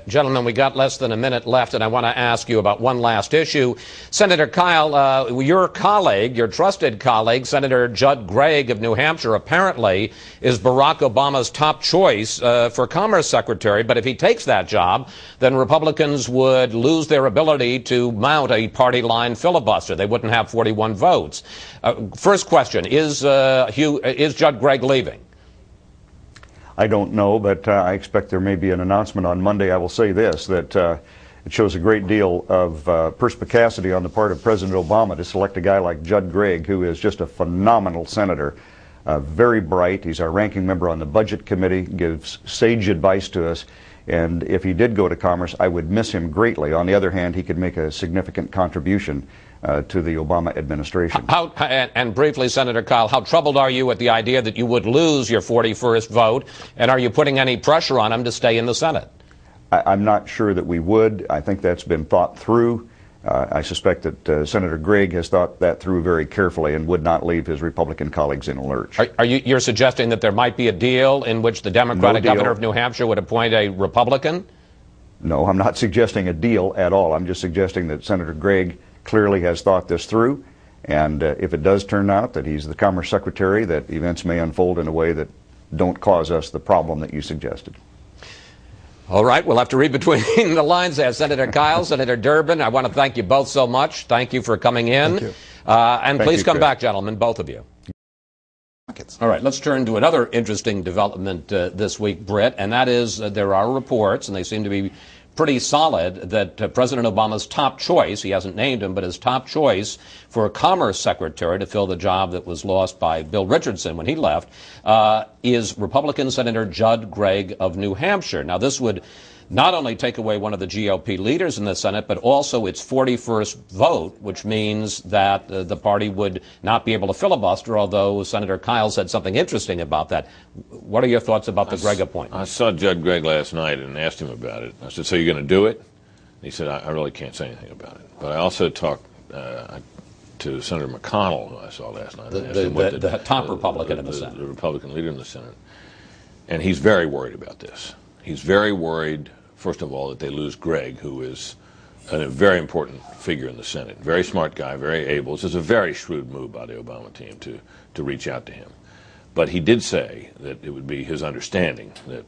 Gentlemen, we got less than a minute left, and I want to ask you about one last issue. Senator Kyl, your colleague, your trusted colleague, Senator Judd Gregg of New Hampshire, apparently is Barack Obama's top choice for Commerce Secretary. But if he takes that job, then Republicans would lose their ability to mount a party line filibuster. They wouldn't have 41 votes. First question, is Judd Gregg leaving? I don't know, but I expect there may be an announcement on Monday. I will say this, that it shows a great deal of perspicacity on the part of President Obama to select a guy like Judd Gregg, who is just a phenomenal senator, very bright. He's our ranking member on the Budget Committee, gives sage advice to us, and if he did go to Commerce, I would miss him greatly. On the other hand, he could make a significant contribution to the Obama administration. And briefly, Senator Kyl, how troubled are you at the idea that you would lose your 41st vote, and are you putting any pressure on him to stay in the Senate? I'm not sure that we would. I think that's been thought through. I suspect that Senator Gregg has thought that through very carefully and would not leave his Republican colleagues in a lurch. You're suggesting that there might be a deal in which the Democratic governor of New Hampshire would appoint a Republican? No, I'm not suggesting a deal at all. I'm just suggesting that Senator Gregg clearly has thought this through, and if it does turn out that he's the Commerce Secretary, that events may unfold in a way that don't cause us the problem that you suggested. All right, we'll have to read between the lines there. Senator Kyl, Senator Durbin, I want to thank you both so much. Thank you for coming in. Thank you. And please come back, gentlemen, both of you. All right, let's turn to another interesting development this week, Britt, and that is there are reports, and they seem to be pretty solid, that President Obama's top choice, he hasn't named him, but his top choice for a Commerce Secretary to fill the job that was lost by Bill Richardson when he left, is Republican Senator Judd Gregg of New Hampshire. Now, this would not only take away one of the GOP leaders in the Senate, but also its 41st vote, which means that the party would not be able to filibuster, although Senator Kyl said something interesting about that. What are your thoughts about the Gregg appointment? I saw Judd Gregg last night and asked him about it. I said, so you're going to do it? And he said, I really can't say anything about it. But I also talked to Senator McConnell, who I saw last night. The top Republican in the Senate. The Republican leader in the Senate. And he's very worried about this. He's very worried, first of all, that they lose Gregg, who is a very important figure in the Senate. Very smart guy, very able. This is a very shrewd move by the Obama team to reach out to him. But he did say that it would be his understanding that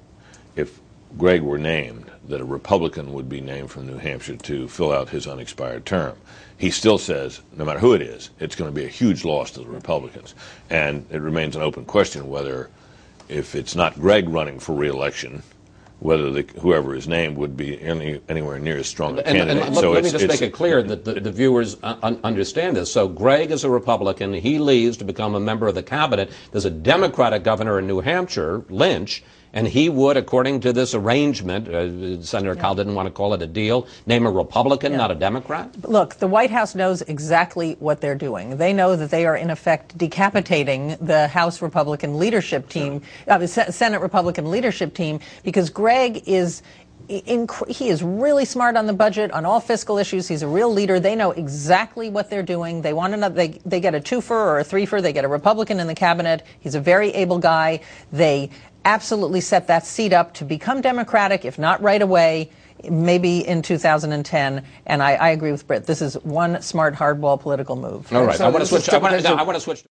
if Gregg were named, that a Republican would be named from New Hampshire to fill out his unexpired term. He still says, no matter who it is, it's going to be a huge loss to the Republicans. And it remains an open question whether, if it's not Gregg running for re-election, whether whoever is named would be anywhere near as strong a candidate. And let me just make it clear that the viewers understand this. So Gregg is a Republican. He leaves to become a member of the cabinet. There's a Democratic governor in New Hampshire, Lynch, and he would, according to this arrangement, Senator Kyl didn't want to call it a deal, name a Republican, not a Democrat? Look, the White House knows exactly what they're doing. They know that they are, in effect, decapitating the House Republican leadership team, Senate Republican leadership team, because Gregg is... he is really smart on the budget, on all fiscal issues. He's a real leader. They know exactly what they're doing. They want another. They get a twofer or a threefer. They get a Republican in the cabinet. He's a very able guy. They absolutely set that seat up to become Democratic, if not right away, maybe in 2010. And I agree with Britt. This is one smart hardball political move. All right. I want to switch.